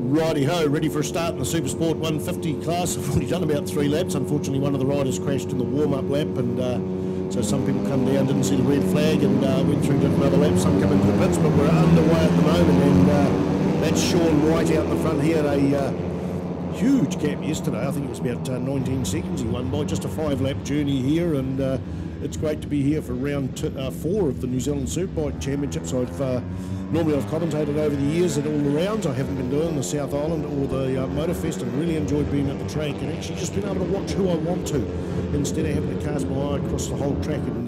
Righty-ho, ready for a start in the Supersport 150 class. I've already done about 3 laps. Unfortunately, one of the riders crashed in the warm-up lap, and so some people come down, didn't see the red flag, and went through, did another lap. Some come into the pits, but we're underway at the moment, and that's Sean White out in the front here. A huge gap yesterday. I think it was about 19 seconds he won by. Just a 5-lap journey here, and it's great to be here for round 4 of the New Zealand Superbike Championships. Normally I've commentated over the years at all the rounds. I haven't been doing the South Island or the Motorfest, and really enjoyed being at the track and actually just being able to watch who I want to instead of having to cast my eye across the whole track. And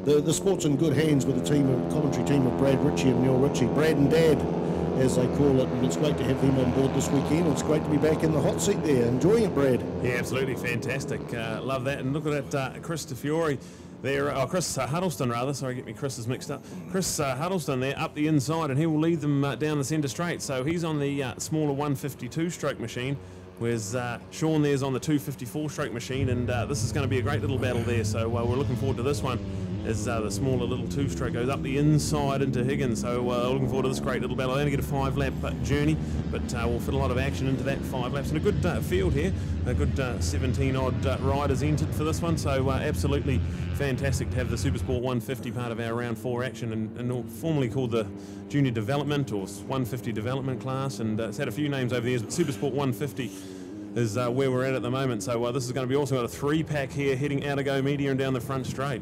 the sport's in good hands with the commentary team of Brad Ritchie and Neil Ritchie, Brad and Dad as they call it, and it's great to have them on board this weekend. It's great to be back in the hot seat there. Enjoying it, Brad? Yeah, absolutely fantastic. Love that. And look at that, Chris DeFiore there, Chris Huddleston rather, sorry, get me Chris's mixed up. Chris Huddleston there up the inside, and he will lead them down the centre straight. So he's on the smaller 152 stroke machine, whereas Sean there's on the 254 stroke machine, and this is going to be a great little battle there. So we're looking forward to this one as the smaller little 2-stroke goes up the inside into Higgins. So looking forward to this great little battle. They only get a 5-lap journey, but we'll fit a lot of action into that 5 laps. And a good field here, a good 17-odd riders entered for this one. So absolutely fantastic to have the Supersport 150 part of our round 4 action, and formerly called the Junior Development or 150 Development class. And it's had a few names over the years, but Supersport 150 is where we're at the moment. So this is going to be also got a 3-pack here heading out of Go Media and down the front straight.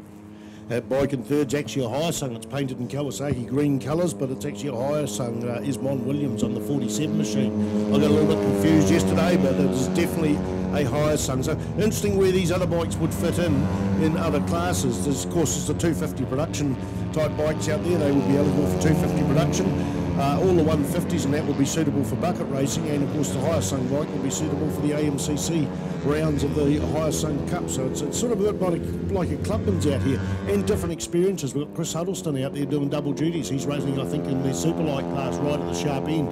That bike in third's actually a Hyosung. It's painted in Kawasaki green colours, but it's actually a Hyosung Ismond Williams on the 47 machine. I got a little bit confused yesterday, but it's definitely a Hyosung. So interesting where these other bikes would fit in other classes. There's, of course, there's the 250 production type bikes out there. They would be eligible for 250 production. All the 150s and that will be suitable for bucket racing, and of course the Hyosung bike will be suitable for the AMCC rounds of the Hyosung Cup. So it's sort of a bit like a clubman's out here, and different experiences. We've got Chris Huddleston out there doing double duties. He's racing, I think, in the Superlight class right at the sharp end.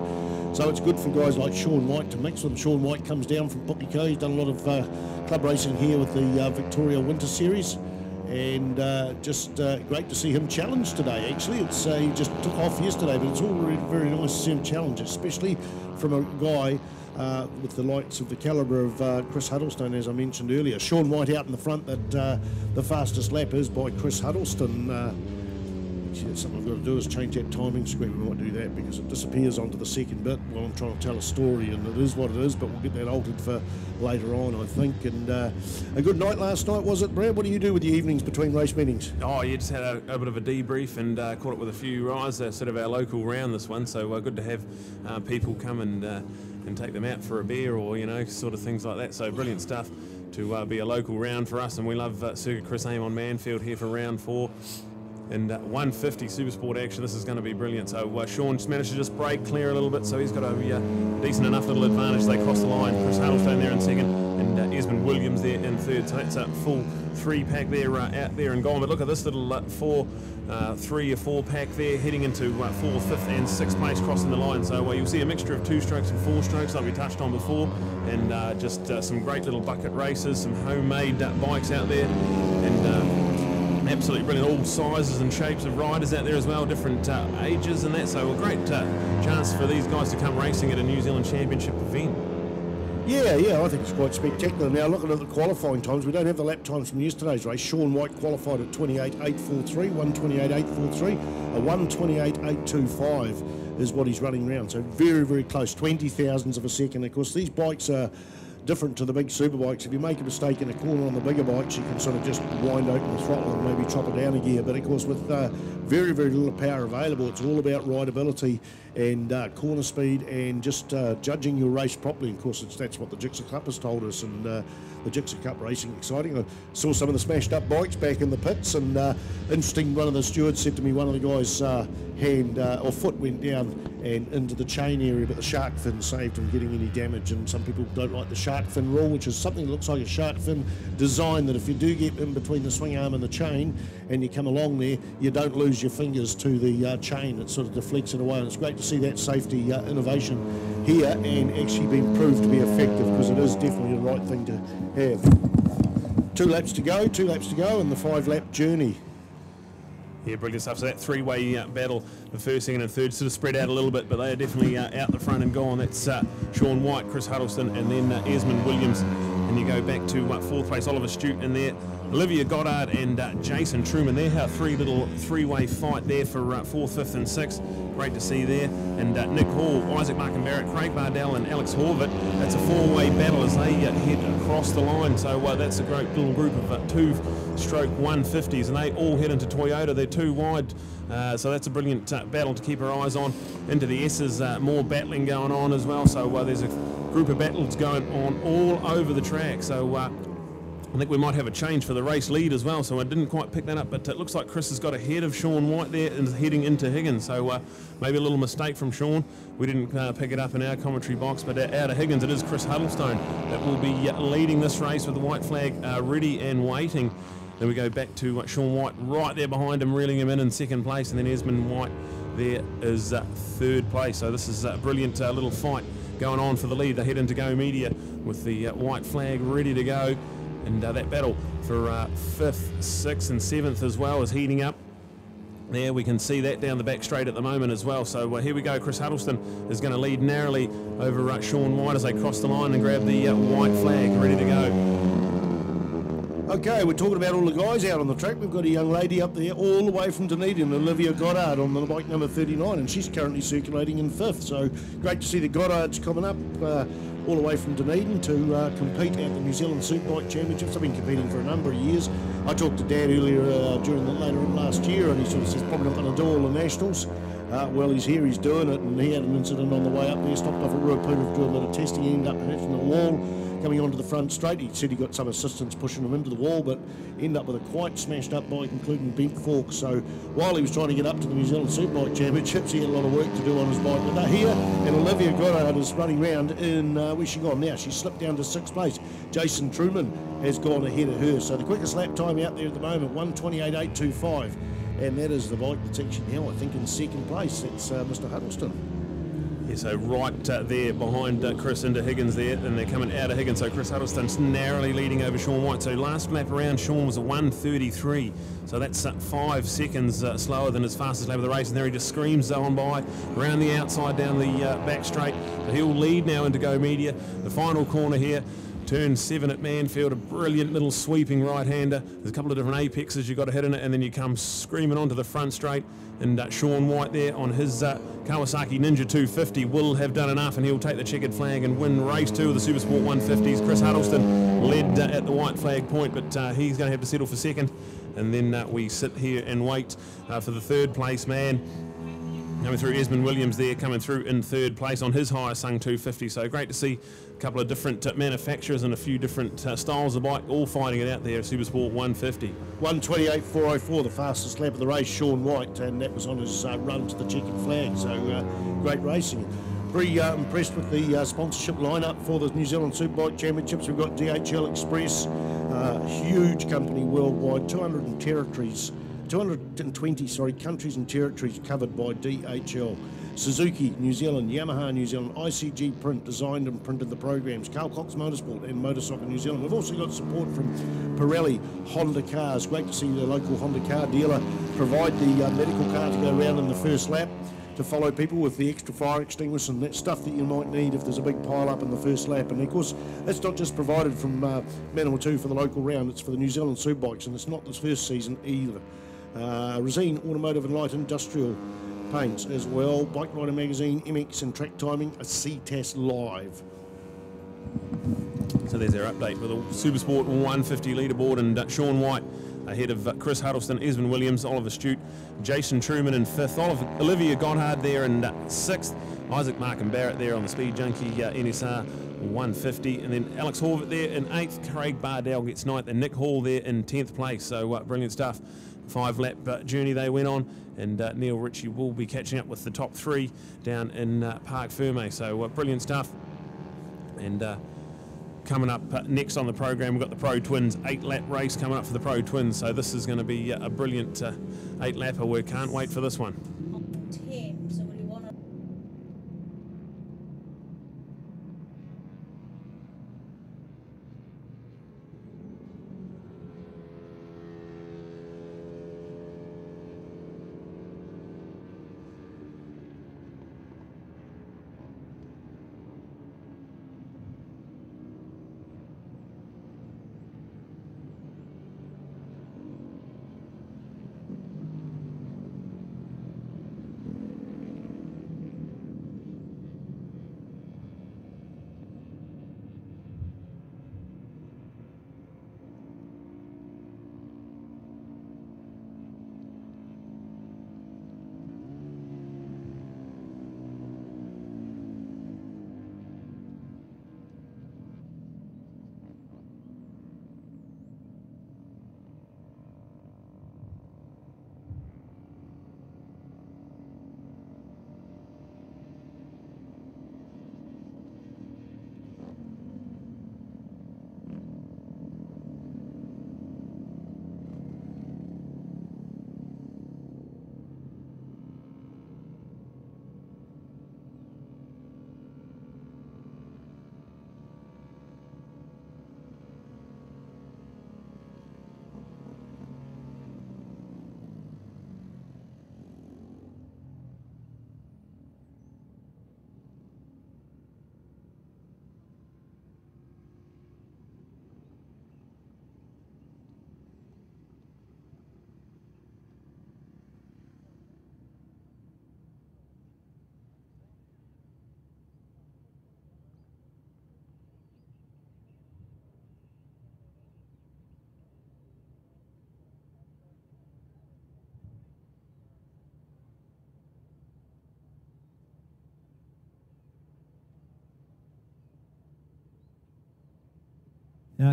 So it's good for guys like Sean White to mix with them. Sean White comes down from Pukeko. He's done a lot of club racing here with the Victoria Winter Series. And just great to see him challenge today. Actually, it's he just took off yesterday, but it's all very nice to see him challenge, especially from a guy with the likes of the calibre of Chris Huddleston, as I mentioned earlier. Sean White out in the front, that the fastest lap is by Chris Huddleston. Something I've got to do is change that timing screen. We might do that because it disappears onto the second bit while I'm trying to tell a story, and it is what it is, but we'll get that altered for later on, I think. And a good night last night, was it, Brad? What do you do with your evenings between race meetings? Oh, you just had a bit of a debrief and caught up with a few riders, sort of our local round this one, so good to have people come and take them out for a beer or, you know, sort of things like that. So brilliant stuff to be a local round for us, and we love Circuit Chris Aim on Manfeild here for round 4. And 150 Supersport action. This is going to be brilliant. So Sean just managed to just break clear a little bit, so he's got a decent enough little advantage. They cross the line. Chris Huddleston there in second, and Esmond Williams there in third. So that's a full 3-pack there out there and gone. But look at this little 3 or 4 pack there heading into 4th, 5th and 6th place crossing the line. So you'll see a mixture of 2 strokes and 4 strokes like we touched on before, and just some great little bucket races, some homemade bikes out there, and absolutely brilliant, all sizes and shapes of riders out there as well, different ages and that, so a great chance for these guys to come racing at a New Zealand Championship event. Yeah, I think it's quite spectacular. Now, looking at the qualifying times, we don't have the lap times from yesterday's race. Sean White qualified at 28.843, 128.843, a 128.825 is what he's running around, so very, very close, 20 thousandths of a second. Of course, these bikes are different to the big super bikes. If you make a mistake in a corner on the bigger bikes, you can sort of just wind open the throttle and maybe chop it down a gear. But of course, with very, very little power available, it's all about rideability and corner speed and just judging your race properly. Of course, that's what the Ctas Cup has told us, and the Ctas Cup racing exciting. I saw some of the smashed up bikes back in the pits, and interesting, one of the stewards said to me one of the guys' hand or foot went down and into the chain area, but the shark fin saved him getting any damage. And some people don't like the shark fin rule, which is something that looks like a shark fin design, that if you do get in between the swing arm and the chain and you come along there, you don't lose your fingers to the chain. It sort of deflects it away, and it's great to see that safety innovation here and actually being proved to be effective, because it is definitely the right thing to have. 2 laps to go, and the 5-lap journey. Yeah, brilliant stuff. So that three-way battle, the first, second and third, sort of spread out a little bit, but they are definitely out the front and gone. That's Sean White, Chris Huddleston, and then Esmond Williams. And you go back to fourth place, Oliver Stute in there, Olivia Goddard and Jason Truman. They're our three-way fight there for fourth, fifth and sixth. Great to see there. And Nick Hall, Isaac Markham-Barrett, Craig Bardell and Alex Horvath. That's a four-way battle as they head across the line. So that's a great little group of 2-150s, and they all head into Toyota. They're too wide, so that's a brilliant battle to keep our eyes on. Into the S's, more battling going on as well. So there's a group of battles going on all over the track. So I think we might have a change for the race lead as well, so I didn't quite pick that up, but it looks like Chris has got ahead of Sean White there and is heading into Higgins, so maybe a little mistake from Sean. We didn't pick it up in our commentary box, but out of Higgins it is Chris Huddlestone that will be leading this race with the white flag ready and waiting. Then we go back to Sean White right there behind him, reeling him in second place, and then Esmond White there is third place. So this is a brilliant little fight going on for the lead. They head into Go Media with the white flag ready to go. And that battle for 5th, 6th and 7th as well is heating up. There we can see that down the back straight at the moment as well. So here we go. Chris Huddleston is going to lead narrowly over Sean White as they cross the line and grab the white flag ready to go. Okay, we're talking about all the guys out on the track. We've got a young lady up there all the way from Dunedin, Olivia Goddard, on the bike number 39, and she's currently circulating in 5th. So great to see the Goddards coming up all the way from Dunedin to compete at the New Zealand Superbike Championships. I've been competing for a number of years. I talked to Dad earlier later on last year, and he sort of says probably not going to do all the nationals. Well, he's here, he's doing it, and he had an incident on the way up there, stopped off at Ruapuna to do a bit of testing. He ended up hitting the wall coming onto the front straight. He said he got some assistance pushing him into the wall, but ended up with a quite smashed up bike, including bent forks. So while he was trying to get up to the New Zealand Superbike Championships, he had a lot of work to do on his bike. But they're here, and Olivia Goddard is running around in, where's she gone now? She's slipped down to 6th place. Jason Truman has gone ahead of her. So the quickest lap time out there at the moment, 1:28.825. And that is the bike that's actually now, I think, in 2nd place. That's Mr. Huddleston. Yeah, so right there behind Chris into Higgins there, and they're coming out of Higgins. So Chris Huddleston's narrowly leading over Sean White. So last lap around, Sean was a 1:33. So that's 5 seconds slower than his fastest lap of the race. And there he just screams on by around the outside down the back straight. So he'll lead now into Go Media. The final corner here. Turn 7 at Manfeild, a brilliant little sweeping right-hander. There's a couple of different apexes you've got to hit in it, and then you come screaming onto the front straight. And Sean White there on his Kawasaki Ninja 250 will have done enough, and he'll take the checkered flag and win race 2 of the Supersport 150s. Chris Huddleston led at the white flag point, but he's going to have to settle for 2nd. And then we sit here and wait for the 3rd place man. Coming through, Esmond Williams there, coming through in 3rd place on his Hyosung 250. So great to see a couple of different manufacturers and a few different styles of bike all fighting it out there at Supersport 150. 1:28.404, the fastest lap of the race, Sean White, and that was on his run to the checkered flag. So great racing. Very impressed with the sponsorship lineup for the New Zealand Superbike Championships. We've got DHL Express, huge company worldwide, 220 countries and territories covered by DHL. Suzuki, New Zealand, Yamaha, New Zealand, ICG Print designed and printed the programs, Carl Cox Motorsport and Motorsoccer New Zealand. We've also got support from Pirelli, Honda Cars. Great to see the local Honda car dealer provide the medical car to go around in the first lap to follow people with the extra fire extinguisher and that stuff that you might need if there's a big pile up in the first lap. And of course, that's not just provided from Manawatu for the local round, it's for the New Zealand Superbikes, and it's not this first season either. Resine Automotive and Light Industrial Paints as well. Bike Rider Magazine, MX and Track Timing, a Ctas Live. So there's our update for the Supersport 150 leaderboard, and Sean White ahead of Chris Huddleston, Esmond Williams, Oliver Stute, Jason Truman in 5th, Olivia Goddard there in 6th, Isaac Markham-Barrett there on the Speed Junkie NSR 150, and then Alex Horvath there in 8th, Craig Bardell gets 9th, and Nick Hall there in 10th place. So brilliant stuff. 5-lap journey they went on, and Neil Ritchie will be catching up with the top 3 down in Parc Ferme. So brilliant stuff. And coming up next on the program, we've got the Pro Twins 8-lap race coming up for the Pro Twins. So this is going to be a brilliant 8-lapper. We can't wait for this one.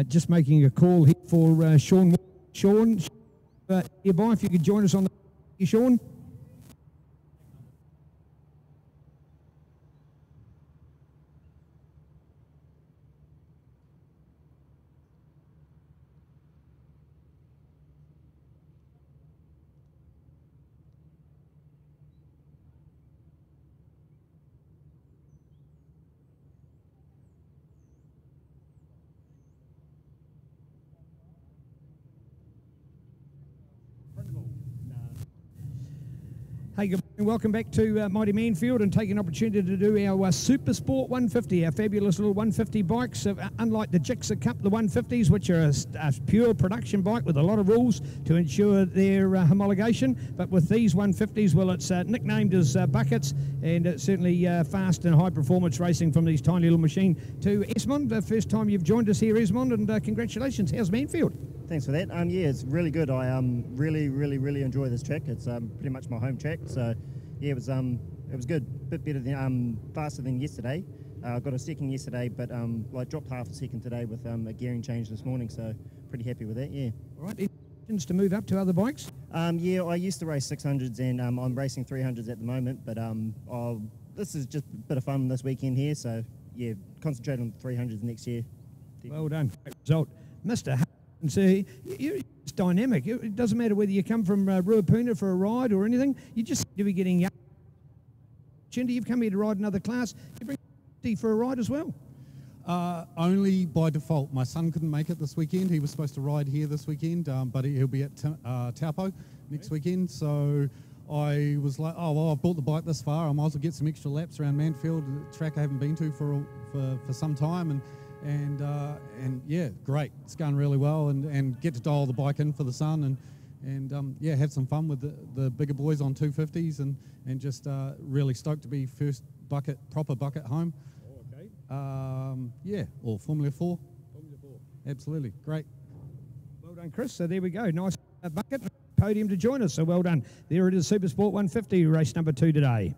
Just making a call here for Sean. Sean, nearby, if you could join us on the Sean. Hey, good morning. Welcome back to Mighty Manfeild, and taking an opportunity to do our Super Sport 150, our fabulous little 150 bikes. Unlike the Gixxer Cup, the 150s, which are a pure production bike with a lot of rules to ensure their homologation. But with these 150s, well, it's nicknamed as buckets, and it's certainly fast and high performance racing from these tiny little machine. To Esmond, the first time you've joined us here, Esmond, and congratulations. How's Manfeild? Thanks for that. Yeah, it's really good. I really enjoy this track. It's pretty much my home track. So yeah, it was good. A bit better than faster than yesterday. I got a second yesterday, but I dropped half a second today with a gearing change this morning. So pretty happy with that. Yeah. All right. Intentions to move up to other bikes? Yeah, I used to race 600s, and I'm racing 300s at the moment. But this is just a bit of fun this weekend here. So yeah, concentrate on 300s next year. Well done. Great result, Mr. And so it's dynamic. It doesn't matter whether you come from Ruapuna for a ride or anything. You just seem to be getting young. Chindy, you've come here to ride another class. You bring Chindy for a ride as well? Only by default. My son couldn't make it this weekend. He was supposed to ride here this weekend, but he'll be at Taupo next weekend. So I was like, oh, well, I've bought the bike this far. I might as well get some extra laps around Manfeild, a track I haven't been to for some time. And yeah, great. It's going really well, and get to dial the bike in for the son, and yeah, have some fun with the bigger boys on 250s, and just really stoked to be first proper bucket home. Oh, okay. Yeah, or Formula 4. Formula 4. Absolutely, great. Well done, Chris. So there we go. Nice bucket podium to join us. So well done. There it is, Super Sport 150, race number 2 today.